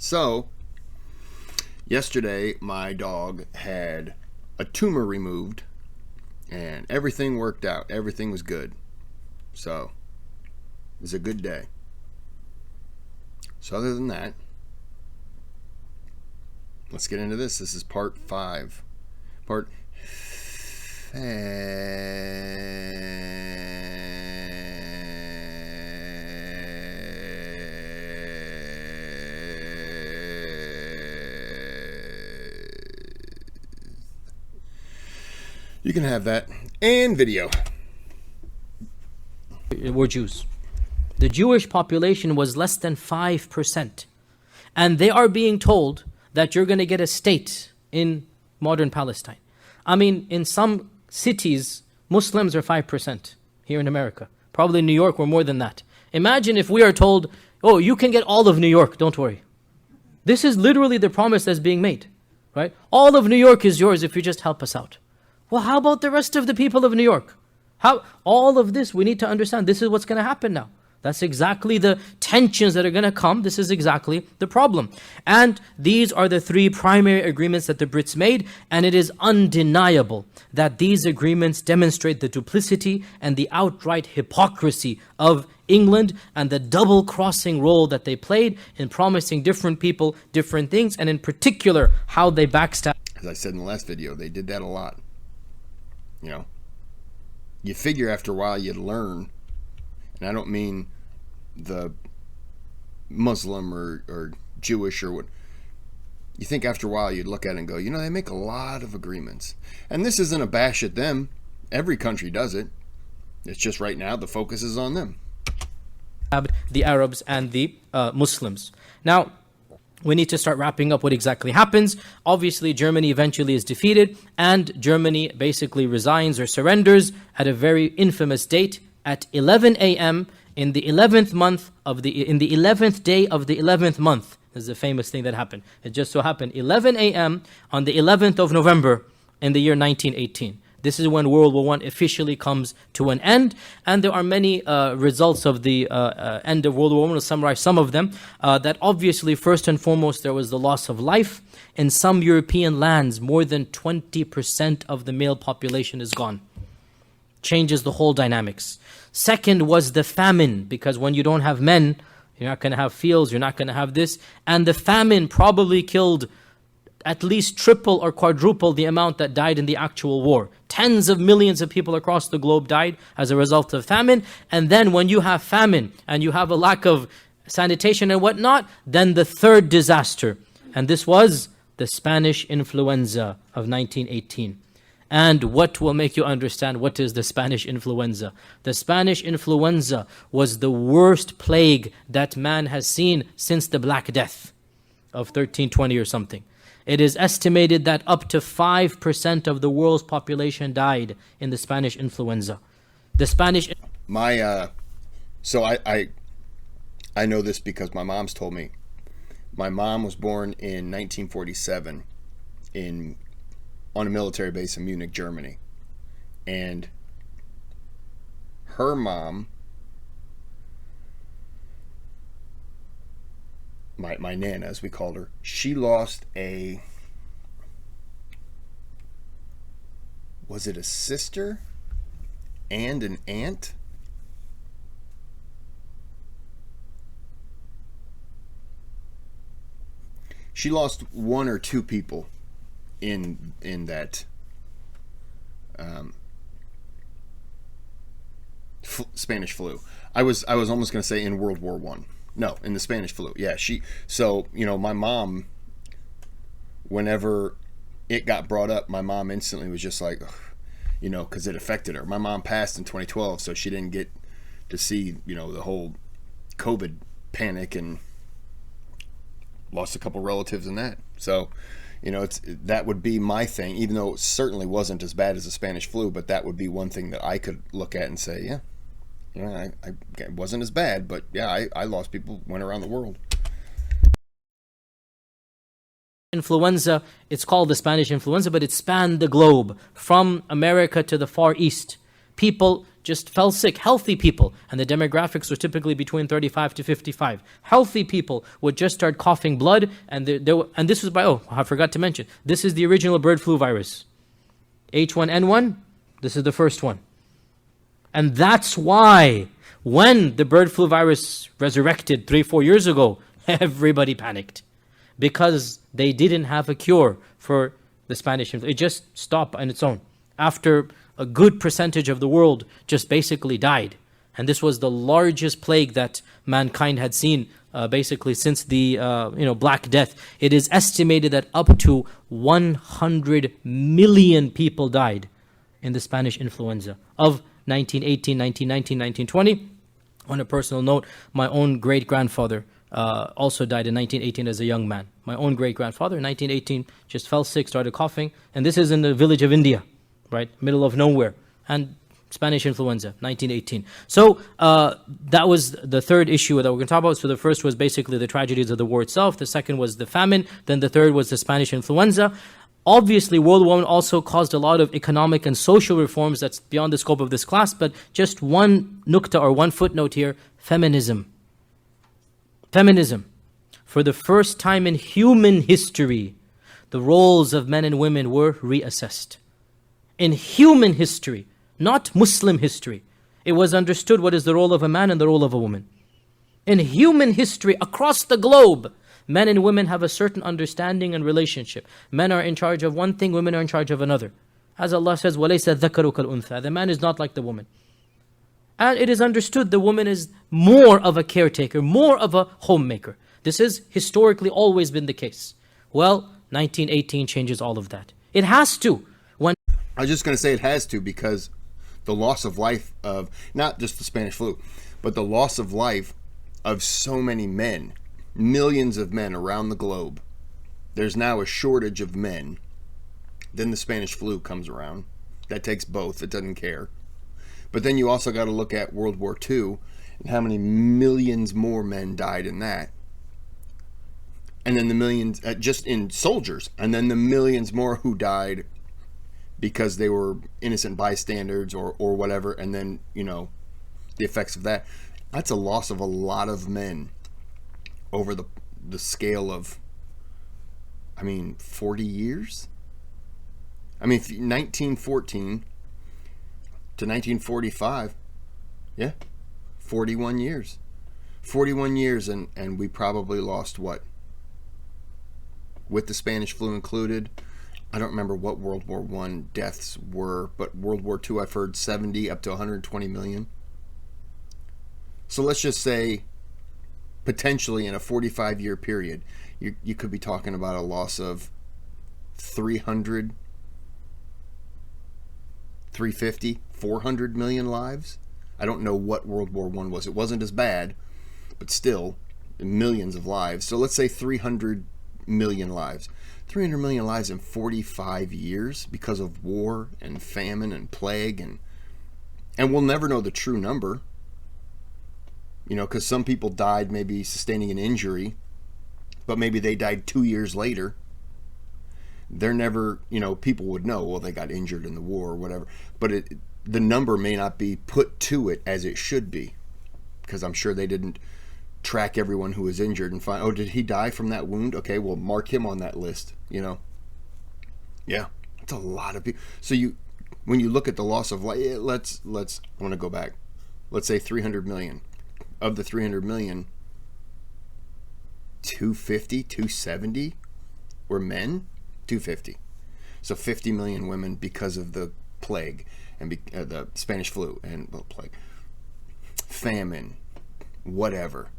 So, yesterday my dog had a tumor removed and everything worked out. Everything was good. So, it was a good day. So other than that, let's get into this. This is part 5. Part 5. You can have that. And video. Were Jews. The Jewish population was less than 5%. And they are being told that you're going to get a state in modern Palestine. I mean, in some cities, Muslims are 5% here in America. Probably in New York, we're more than that. Imagine if we are told, oh, you can get all of New York, don't worry. This is literally the promise that's being made, right? All of New York is yours if you just help us out. Well, how about the rest of the people of New York? How all of this, we need to understand, this is what's going to happen now. That's exactly the tensions that are going to come. This is exactly the problem. And these are the 3 primary agreements that the Brits made, and it is undeniable that these agreements demonstrate the duplicity and the outright hypocrisy of England and the double-crossing role that they played in promising different people different things, and in particular, how they backstab. As I said in the last video, they did that a lot. You know, you figure after a while you'd learn, and I don't mean the Muslim or Jewish or what. You think after a while you'd look at it and go, you know, they make a lot of agreements. And this isn't a bash at them. Every country does it. It's just right now the focus is on them. The Arabs and the Muslims. Now, we need to start wrapping up what exactly happens. Obviously, Germany eventually is defeated, and Germany basically resigns or surrenders at a very infamous date at 11 a.m. in the 11th month of in the 11th day of the 11th month. This is a famous thing that happened. It just so happened 11 a.m. on the 11th of November in the year 1918. This is when World War I officially comes to an end, and there are many results of the end of World War I. I'll summarize some of them. That obviously, first and foremost, there was the loss of life. In some European lands, more than 20% of the male population is gone. Changes the whole dynamics. Second was the famine, because when you don't have men, you're not going to have fields, you're not going to have this. And the famine probably killed at least triple or quadruple the amount that died in the actual war. Tens of millions of people across the globe died as a result of famine. And then when you have famine and you have a lack of sanitation and whatnot, then the third disaster. And this was the Spanish influenza of 1918. And what will make you understand what is the Spanish influenza? The Spanish influenza was the worst plague that man has seen since the Black Death of 1320 or something. It is estimated that up to 5% of the world's population died in the Spanish influenza. The Spanish... So I know this because my mom's told me. My mom was born in 1947 on a military base in Munich, Germany. And her mom, my Nana, as we called her, she lost was it a sister and an aunt? She lost 1 or 2 people in that Spanish flu. I was almost going to say in World War I. No, in the Spanish flu. Yeah, so, you know, my mom, whenever it got brought up, my mom instantly was just like, ugh, you know, because it affected her. My mom passed in 2012, so she didn't get to see, you know, the whole COVID panic, and lost a couple relatives in that. So, you know, that would be my thing, even though it certainly wasn't as bad as the Spanish flu, but that would be one thing that I could look at and say, yeah, you know, it wasn't as bad, but yeah, I lost people, went around the world. Influenza, it's called the Spanish influenza, but it spanned the globe from America to the Far East. People just fell sick. Healthy people, and the demographics were typically between 35 to 55. Healthy people would just start coughing blood, and this was by, I forgot to mention, this is the original bird flu virus. H1N1, this is the first one. And that's why when the bird flu virus resurrected 3-4 years ago, everybody panicked. Because they didn't have a cure for the Spanish influenza. It just stopped on its own. After a good percentage of the world just basically died. And this was the largest plague that mankind had seen basically since the Black Death. It is estimated that up to 100 million people died in the Spanish influenza of 1918, 1919, 1920. On a personal note, my own great-grandfather also died in 1918 as a young man. My own great-grandfather in 1918 just fell sick, started coughing. And this is in the village of India, right? Middle of nowhere. And Spanish influenza, 1918. So that was the third issue that we're going to talk about. So the first was basically the tragedies of the war itself. The second was the famine. Then the third was the Spanish influenza. Obviously, World War I also caused a lot of economic and social reforms that's beyond the scope of this class. But just one nukta or one footnote here, feminism. Feminism. For the first time in human history, the roles of men and women were reassessed. In human history, not Muslim history, it was understood what is the role of a man and the role of a woman. In human history, across the globe, men and women have a certain understanding and relationship. Men are in charge of one thing, women are in charge of another. As Allah says, وَلَيْسَ الذَّكَرُ كَالْأُنْثَى. The man is not like the woman. And it is understood the woman is more of a caretaker, more of a homemaker. This has historically always been the case. Well, 1918 changes all of that. It has to. I was just going to say it has to, because the loss of life of, not just the Spanish flu, but the loss of life of so many men, millions of men around the globe. There's now a shortage of men. Then the Spanish flu comes around. That takes both. It doesn't care. But then you also got to look at World War II and how many millions more men died in that. And then the millions, just in soldiers, and then the millions more who died because they were innocent bystanders or whatever, and then, the effects of that. That's a loss of a lot of men over the scale of, 40 years? 1914 to 1945, 41 years. 41 years, and we probably lost what? With the Spanish flu included, I don't remember what World War I deaths were, but World War II I've heard 70 up to 120 million. So let's just say potentially in a 45-year period, you could be talking about a loss of 300, 350, 400 million lives. I don't know what World War I was. It wasn't as bad, but still millions of lives. So let's say 300 million lives. 300 million lives in 45 years because of war and famine and plague, and we'll never know the true number, because some people died maybe sustaining an injury, but maybe they died 2 years later. They're never, people would know, well, they got injured in the war or whatever, but the number may not be put to it as it should be, because I'm sure they didn't track everyone who was injured and find, did he die from that wound? Okay, well, mark him on that list, Yeah, that's a lot of people. So when you look at the loss of life, let's I want to go back. Let's say 300 million. Of the 300 million, 250, 270 were men. 250. So 50 million women because of the plague and the Spanish flu and plague, famine, whatever.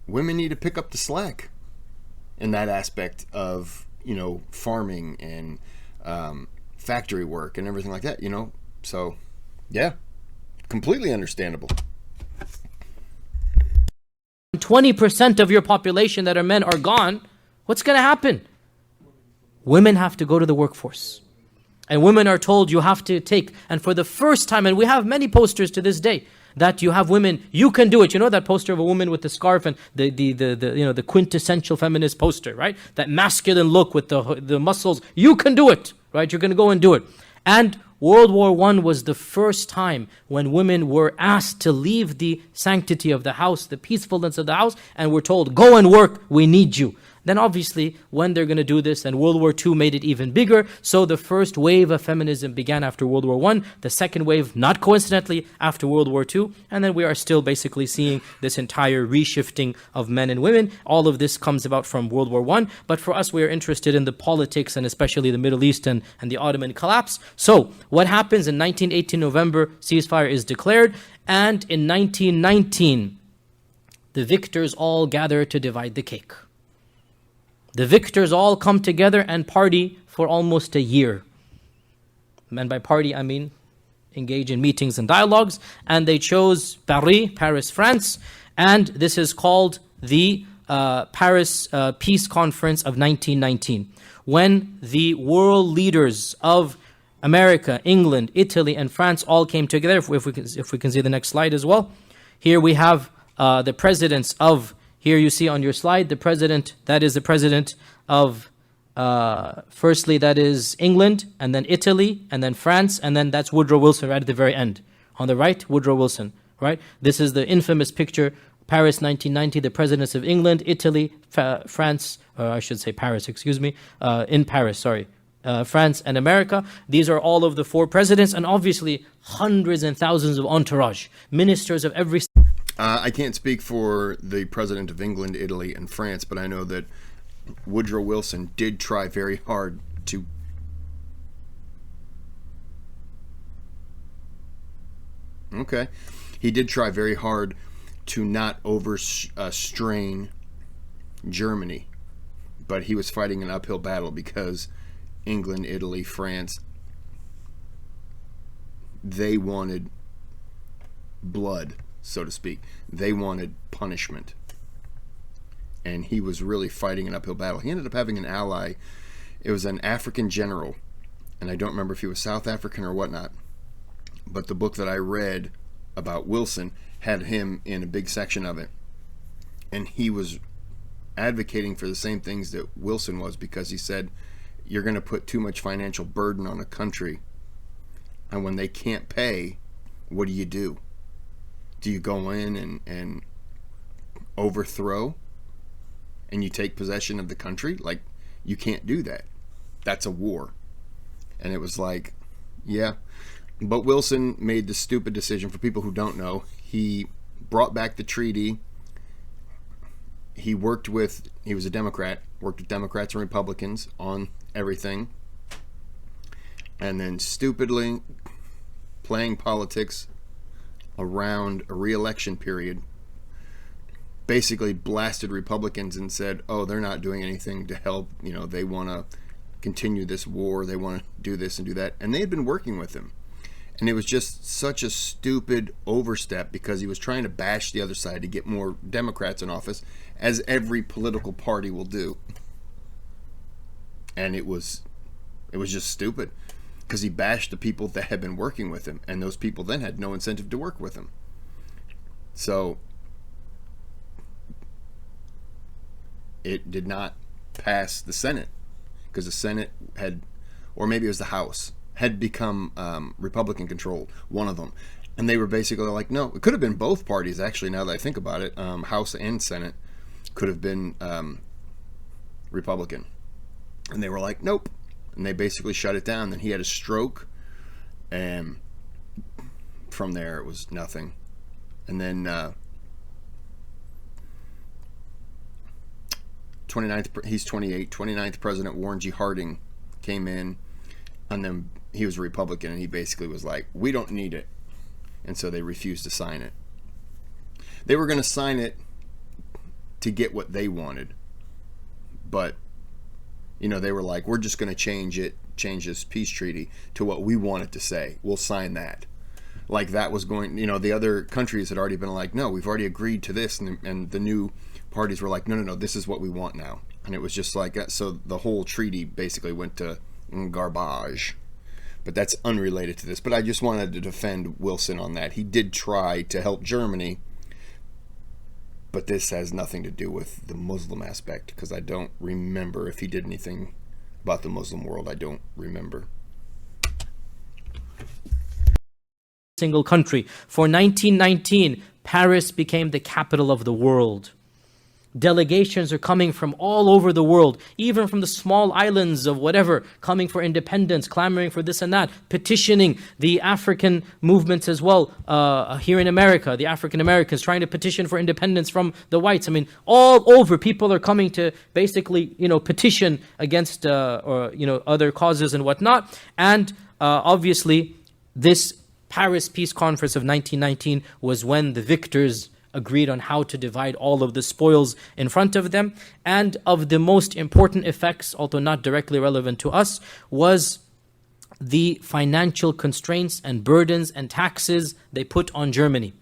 Women need to pick up the slack in that aspect of, farming and factory work and everything like that, So, yeah, completely understandable. 20% of your population that are men are gone. What's going to happen? Women have to go to the workforce. And women are told you have to take, and for the first time, and we have many posters to this day, that you have women, you can do it. You know that poster of a woman with the scarf and the quintessential feminist poster, right? That masculine look with the muscles. You can do it, right? You're going to go and do it. And World War I was the first time when women were asked to leave the sanctity of the house, the peacefulness of the house, and were told, go and work, we need you. Then obviously, when they're going to do this, and World War II made it even bigger, so the first wave of feminism began after World War I, the second wave, not coincidentally, after World War II, and then we are still basically seeing this entire reshifting of men and women. All of this comes about from World War I, but for us, we are interested in the politics and especially the Middle East and the Ottoman collapse. So, what happens in 1918 November, ceasefire is declared, and in 1919, the victors all gather to divide the cake. The victors all come together and party for almost a year. And by party, I mean engage in meetings and dialogues. And they chose Paris, France. And this is called the Paris Peace Conference of 1919. When the world leaders of America, England, Italy, and France all came together. If we can see the next slide as well. Here we have the presidents of... Here you see on your slide, the president of, firstly, that is England, and then Italy, and then France, and then that's Woodrow Wilson right at the very end. On the right, Woodrow Wilson, right? This is the infamous picture, Paris 1990, the presidents of England, Italy, France, I should say Paris, excuse me, in Paris, sorry. France and America. These are all of the four presidents, and obviously hundreds and thousands of entourage, ministers of every... I can't speak for the president of England, Italy, and France, but I know that Woodrow Wilson did try very hard to... Okay. He did try very hard to not overstrain Germany, but he was fighting an uphill battle because England, Italy, France, they wanted blood, so to speak. They wanted punishment. And he was really fighting an uphill battle. He ended up having an ally. It was an African general, and I don't remember if he was South African or whatnot. But the book that I read about Wilson had him in a big section of it. And he was advocating for the same things that Wilson was, because he said, you're going to put too much financial burden on a country, and when they can't pay, what do you do? Do you go in and overthrow and you take possession of the country? Like, you can't do that. That's a war. And it was like, yeah. But Wilson made the stupid decision. For people who don't know, he brought back the treaty. He was a Democrat, worked with Democrats and Republicans on everything. And then stupidly playing politics around a re-election period, basically blasted Republicans and said, oh, they're not doing anything to help, they want to continue this war, they want to do this and do that, and they had been working with him. And it was just such a stupid overstep, because he was trying to bash the other side to get more Democrats in office, as every political party will do. And it was just stupid, because he bashed the people that had been working with him, and those people then had no incentive to work with him. So it did not pass the Senate, because the Senate had, or maybe it was the House, had become Republican controlled, one of them. And they were basically like, no, it could have been both parties, actually, now that I think about it. House and Senate could have been Republican. And they were like, nope. And they basically shut it down. Then he had a stroke, and from there it was nothing. And then 29th, he's 28, 29th President Warren G. Harding came in, and then he was a Republican, and he basically was like, we don't need it. And so they refused to sign it. They were going to sign it to get what they wanted, but they were like, we're just going to change this peace treaty to what we want it to say. We'll sign that. Like that was going, the other countries had already been like, no, we've already agreed to this. And the new parties were like, no, this is what we want now. And it was just like, so the whole treaty basically went to garbage. But that's unrelated to this. But I just wanted to defend Wilson on that. He did try to help Germany, but this has nothing to do with the Muslim aspect, because I don't remember if he did anything about the Muslim world. I don't remember. single country. For 1919, Paris became the capital of the world. Delegations are coming from all over the world, even from the small islands of whatever, coming for independence, clamoring for this and that, petitioning the African movements as well. Here in America, the African Americans trying to petition for independence from the whites. I mean, all over, people are coming to basically, petition against other causes and whatnot. And obviously, this Paris Peace Conference of 1919 was when the victors agreed on how to divide all of the spoils in front of them. And of the most important effects, although not directly relevant to us, was the financial constraints and burdens and taxes they put on Germany.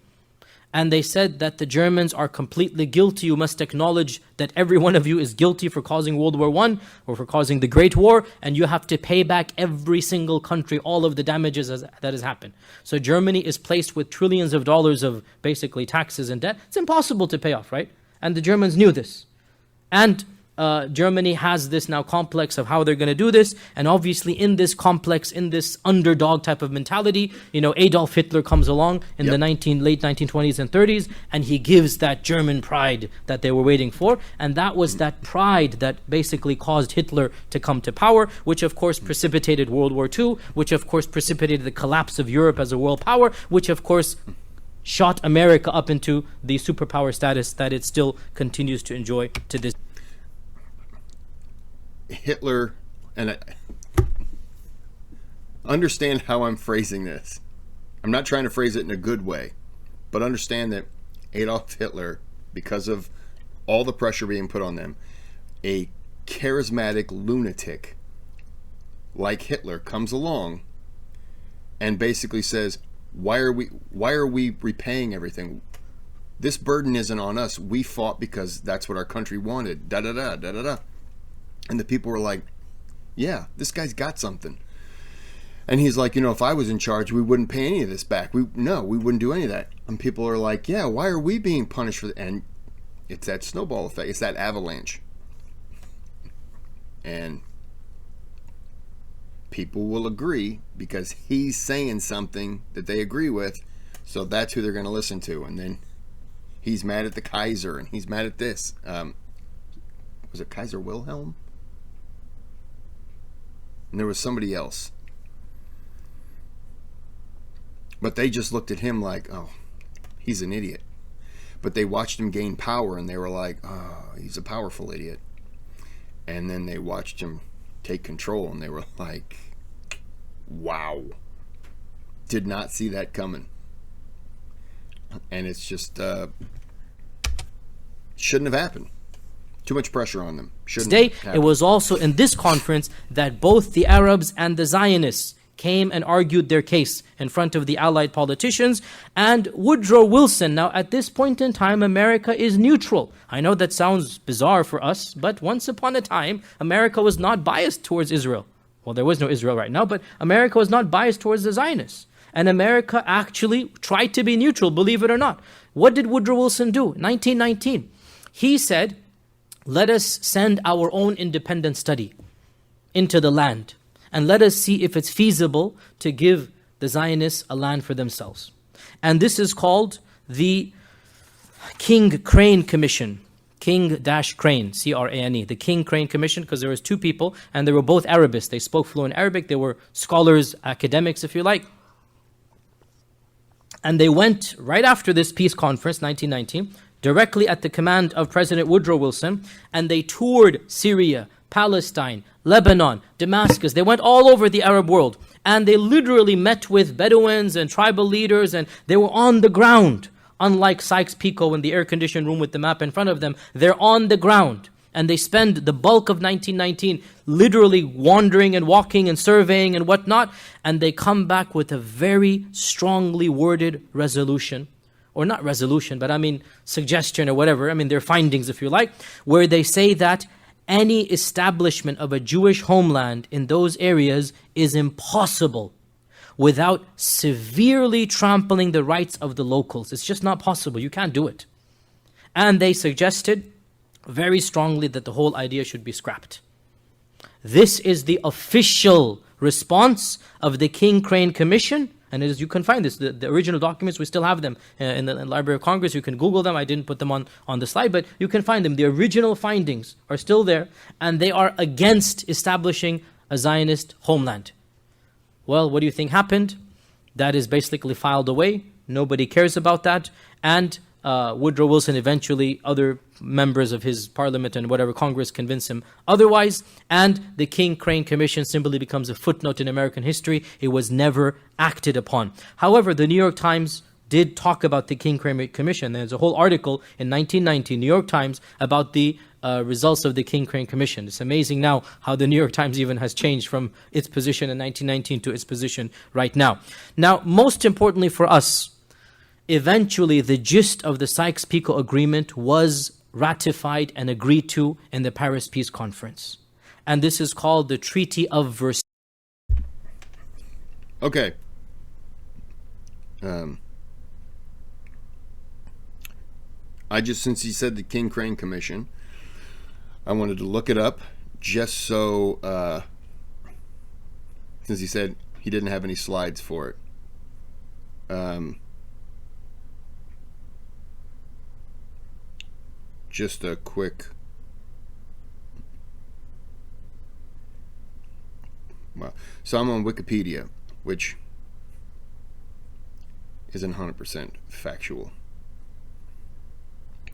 And they said that the Germans are completely guilty. You must acknowledge that every one of you is guilty for causing World War I or for causing the Great War, and you have to pay back every single country all of the damages that has happened. So Germany is placed with trillions of dollars of basically taxes and debt. It's impossible to pay off, right? And the Germans knew this. And Germany has this now complex of how they're going to do this. And obviously in this complex, in this underdog type of mentality, Adolf Hitler comes along in the late 1920s and 30s, and he gives that German pride that they were waiting for. And that was that pride that basically caused Hitler to come to power, which of course precipitated World War II, which of course precipitated the collapse of Europe as a world power, which of course shot America up into the superpower status that it still continues to enjoy to this. Hitler, and understand how I'm phrasing this. I'm not trying to phrase it in a good way, but understand that Adolf Hitler, because of all the pressure being put on them, a charismatic lunatic like Hitler comes along and basically says, why are we repaying everything? This burden isn't on us. We fought because that's what our country wanted. Da da da da da da. And the people were like, yeah, this guy's got something. And he's like, if I was in charge, we wouldn't pay any of this back. We wouldn't do any of that. And people are like, yeah, why are we being punished for that? And it's that snowball effect. It's that avalanche. And people will agree because he's saying something that they agree with. So that's who they're going to listen to. And then he's mad at the Kaiser and he's mad at this. Was it Kaiser Wilhelm? And there was somebody else. But they just looked at him like, oh, he's an idiot. But they watched him gain power and they were like, oh, he's a powerful idiot. And then they watched him take control and they were like, wow. Did not see that coming. And it's just, shouldn't have happened. Too much pressure on them. Today, it was also in this conference that both the Arabs and the Zionists came and argued their case in front of the Allied politicians. And Woodrow Wilson, now at this point in time, America is neutral. I know that sounds bizarre for us, but once upon a time, America was not biased towards Israel. Well, there was no Israel right now, but America was not biased towards the Zionists. And America actually tried to be neutral, believe it or not. What did Woodrow Wilson do? 1919. He said, let us send our own independent study into the land and let us see if it's feasible to give the Zionists a land for themselves. And this is called the King Crane Commission. King-Crane, C-R-A-N-E, the King Crane Commission, because there was two people and they were both Arabists. They spoke fluent Arabic. They were scholars, academics, if you like. And they went right after this peace conference, 1919, directly at the command of President Woodrow Wilson, and they toured Syria, Palestine, Lebanon, Damascus. They went all over the Arab world, and they literally met with Bedouins and tribal leaders, and they were on the ground. Unlike Sykes-Picot in the air-conditioned room with the map in front of them, they're on the ground. And they spend the bulk of 1919 literally wandering and walking and surveying and whatnot, and they come back with a very strongly worded resolution. Or not resolution, but I mean suggestion or whatever. I mean their findings, if you like, where they say that any establishment of a Jewish homeland in those areas is impossible without severely trampling the rights of the locals. It's just not possible. You can't do it. And they suggested very strongly that the whole idea should be scrapped. This is the official response of the King Crane Commission And it is, you can find this. The original documents, we still have them in the Library of Congress. You can Google them. I didn't put them on the slide, but you can find them. The original findings are still there, and they are against establishing a Zionist homeland. Well, what do you think happened? That is basically filed away. Nobody cares about that. And Woodrow Wilson eventually, other members of his parliament and whatever Congress convince him otherwise, and the King-Crane Commission simply becomes a footnote in American history. It was never acted upon. However, the New York Times did talk about the King-Crane Commission. There's a whole article in 1990, New York Times, about the results of the King-Crane Commission. It's amazing now how the New York Times even has changed from its position in 1919 to its position right now. Now, most importantly for us, eventually the gist of the Sykes-Picot Agreement was ratified and agreed to in the Paris Peace Conference. And this is called the Treaty of Versailles. Okay. Since he said the King-Crane Commission, I wanted to look it up just so, since he said he didn't have any slides for it. Just a quick... Well, so I'm on Wikipedia, which isn't 100% factual.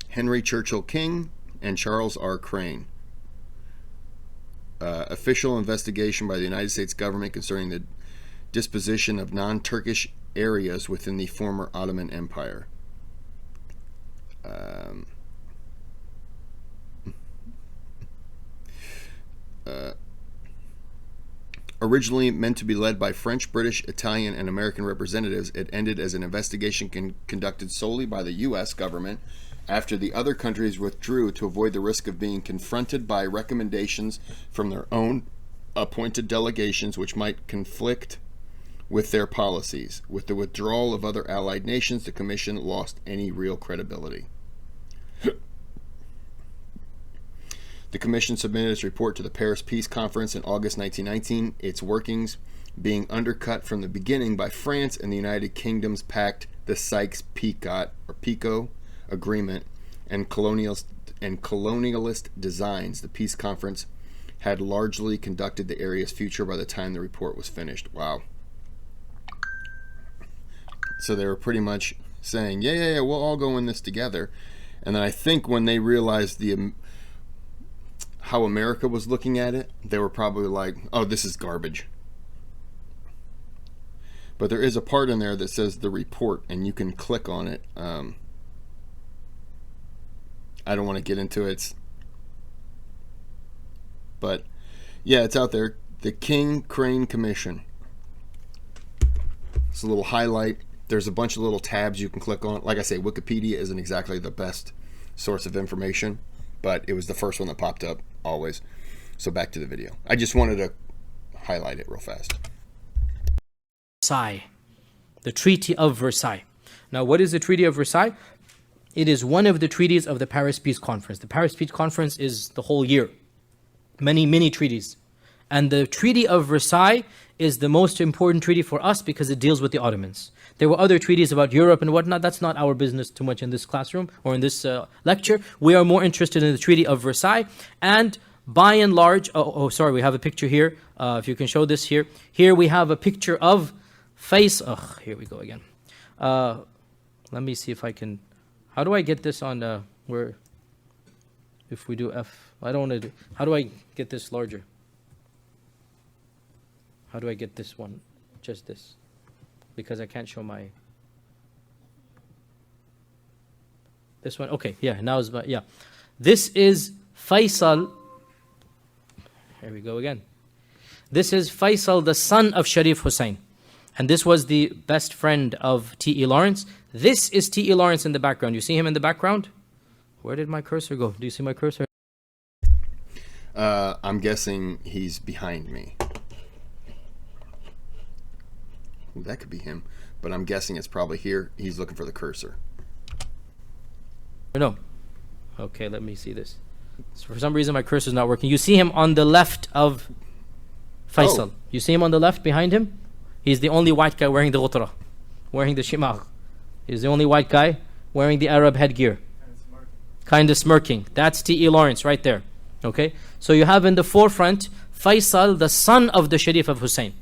Henry Churchill King and Charles R. Crane. Official investigation by the United States government concerning the disposition of non-Turkish areas within the former Ottoman Empire. Originally meant to be led by French, British, Italian, and American representatives, it ended as an investigation conducted solely by the U.S. government after the other countries withdrew to avoid the risk of being confronted by recommendations from their own appointed delegations which might conflict with their policies. With the withdrawal of other allied nations, the Commission lost any real credibility. The Commission submitted its report to the Paris Peace Conference in August 1919, its workings being undercut from the beginning by France and the United Kingdom's pact, the Sykes-Picot Agreement, and colonialist designs. The Peace Conference had largely conducted the area's future by the time the report was finished. Wow. So they were pretty much saying, yeah, we'll all go in this together. And then I think when they realized how America was looking at it, they were probably like, oh, this is garbage. But there is a part in there that says the report, and you can click on it. I don't want to get into it. But, yeah, it's out there. The King-Crane Commission. It's a little highlight. There's a bunch of little tabs you can click on. Like I say, Wikipedia isn't exactly the best source of information, but it was the first one that popped up, always. So back to the video. I just wanted to highlight it real fast. Versailles. The Treaty of Versailles. Now, what is the Treaty of Versailles? It is one of the treaties of the Paris Peace Conference. The Paris Peace Conference is the whole year. Many treaties. And the Treaty of Versailles is the most important treaty for us because it deals with the Ottomans. There were other treaties about Europe and whatnot. That's not our business too much in this classroom or in this lecture. We are more interested in the Treaty of Versailles. And by and large, sorry, we have a picture here. If you can show this here. Here we have a picture of Faisal. Here we go again. Let me see if I can... How do I get this on where... If we do F... I don't want to do... How do I get this larger? How do I get this one? Just this. Because I can't show my... This one? Okay, yeah, now is my... Yeah. This is Faisal... Here we go again. This is Faisal, the son of Sharif Hussain. And this was the best friend of T.E. Lawrence. This is T.E. Lawrence in the background. You see him in the background? Where did my cursor go? Do you see my cursor? I'm guessing he's behind me. Ooh, that could be him. But I'm guessing it's probably here. He's looking for the cursor. No. Okay, let me see this. So for some reason my cursor is not working. You see him on the left of Faisal. Oh. You see him on the left behind him? He's the only white guy wearing the ghutra, wearing the shimagh. He's the only white guy wearing the Arab headgear. Kind of smirking. That's T.E. Lawrence right there. Okay? So you have in the forefront Faisal, the son of the Sharif of Hussein.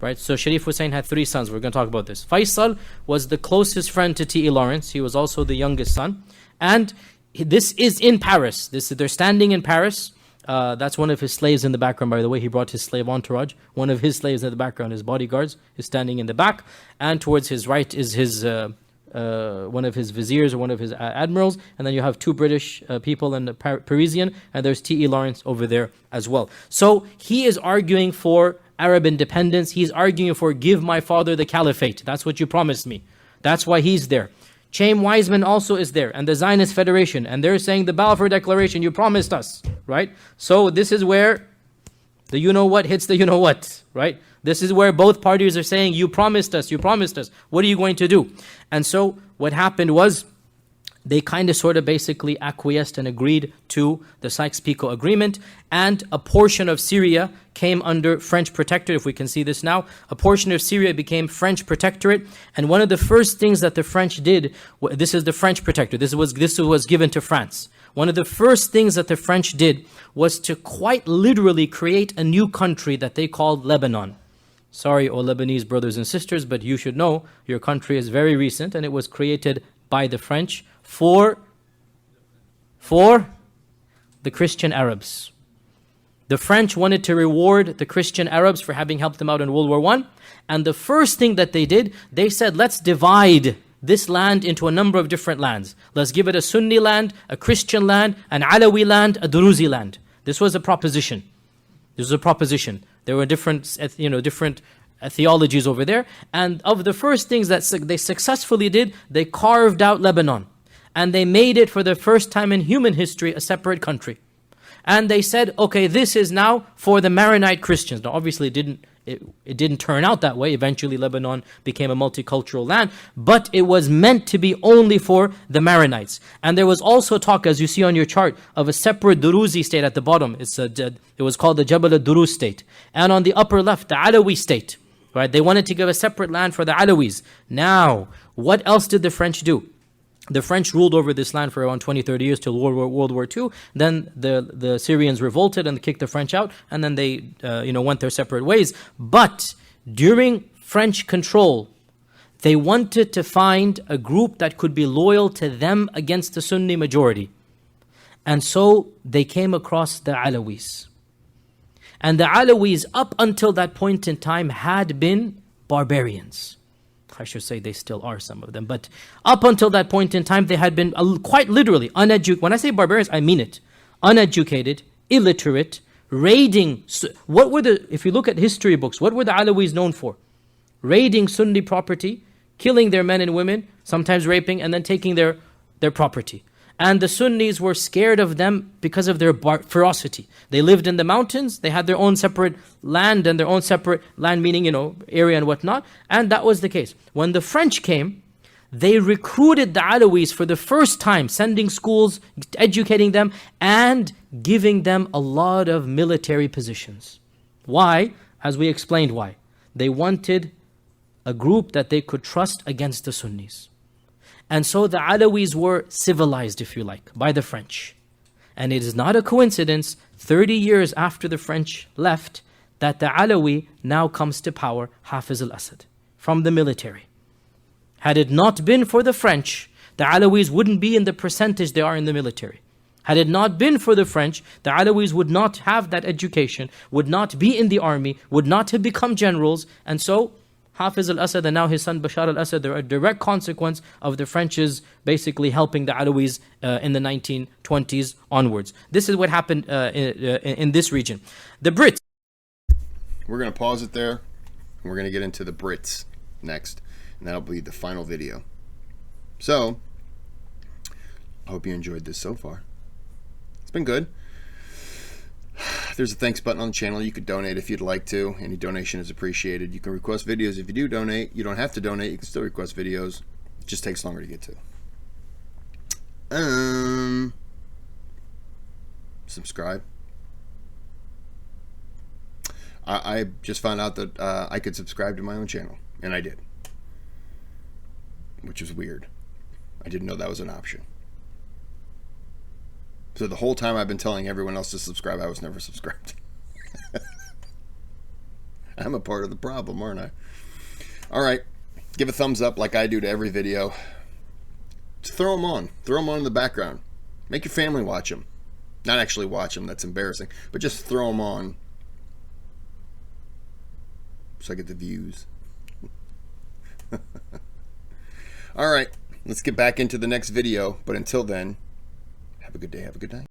Right? So Sharif Hussein had 3 sons. We're going to talk about this. Faisal was the closest friend to T.E. Lawrence. He was also the youngest son. And this is in Paris. They're standing in Paris. That's one of his slaves in the background, by the way. He brought his slave entourage. One of his slaves in the background, his bodyguards, is standing in the back. And towards his right is his one of his viziers or one of his admirals. And then you have 2 British people and a Parisian. And there's T.E. Lawrence over there as well. So he is arguing for Arab independence. He's arguing for give my father the caliphate. That's what you promised me. That's why he's there. Chaim Weizmann also is there, and the Zionist Federation, and they're saying the Balfour Declaration, you promised us, right? So this is where the you-know-what hits the you-know-what, right? This is where both parties are saying, you promised us, what are you going to do? And so what happened was, they kind of sort of basically acquiesced and agreed to the Sykes-Picot Agreement, and a portion of Syria came under French protectorate. If we can see this now, a portion of Syria became French protectorate, and one of the first things that the French did, this is the French protectorate, this was given to France. One of the first things that the French did was to quite literally create a new country that they called Lebanon. Sorry, all Lebanese brothers and sisters, but you should know your country is very recent, and it was created by the French for the Christian Arabs. The French wanted to reward the Christian Arabs for having helped them out in World War I. And the first thing that they did, they said, let's divide this land into a number of different lands. Let's give it a Sunni land, a Christian land, an Alawi land, a Druzi land. This was a proposition. There were different theologies over there. And of the first things that they successfully did, they carved out Lebanon. And they made it for the first time in human history a separate country. And they said, okay, this is now for the Maronite Christians. Now obviously it didn't turn out that way. Eventually Lebanon became a multicultural land. But it was meant to be only for the Maronites. And there was also talk, as you see on your chart, of a separate Druzi state at the bottom. It was called the Jabal al-Duruz state. And on the upper left, the Alawi state. Right? They wanted to give a separate land for the Alawis. Now, what else did the French do? The French ruled over this land for around 20, 30 years till World War II. Then the Syrians revolted and kicked the French out, and then they went their separate ways. But during French control, they wanted to find a group that could be loyal to them against the Sunni majority. And so they came across the Alawis. And the Alawis, up until that point in time, had been barbarians. I should say they still are, some of them. But up until that point in time, they had been quite literally uneducated. When I say barbarians, I mean it. Uneducated, illiterate, raiding. If you look at history books, what were the Alawis known for? Raiding Sunni property, killing their men and women, sometimes raping, and then taking their property. And the Sunnis were scared of them because of their ferocity. They lived in the mountains, they had their own separate land, and their own separate land meaning, area and whatnot. And that was the case. When the French came, they recruited the Alawis for the first time, sending schools, educating them, and giving them a lot of military positions. Why? As we explained why. They wanted a group that they could trust against the Sunnis. And so the Alawis were civilized, if you like, by the French. And it is not a coincidence, 30 years after the French left, that the Alawi now comes to power, Hafiz al-Assad, from the military. Had it not been for the French, the Alawis wouldn't be in the percentage they are in the military. Had it not been for the French, the Alawis would not have that education, would not be in the army, would not have become generals, and so Hafiz al-Assad and now his son Bashar al-Assad, they're a direct consequence of the French's basically helping the Alawis in the 1920s onwards. This is what happened in this region. The Brits. We're going to pause it there. We're going to get into the Brits next. And that'll be the final video. So, I hope you enjoyed this so far. It's been good. There's a thanks button on the channel. You could donate if you'd like to. Any donation is appreciated. You can request videos if you do donate. You don't have to donate. You can still request videos. It just takes longer to get to. Subscribe. I just found out that I could subscribe to my own channel, and I did, which was weird. I didn't know that was an option. So the whole time I've been telling everyone else to subscribe, I was never subscribed. I'm a part of the problem, aren't I? All right, give a thumbs up like I do to every video. Just throw them on. Throw them on in the background. Make your family watch them. Not actually watch them, that's embarrassing, but just throw them on so I get the views. All right, let's get back into the next video, but until then, have a good day, have a good night.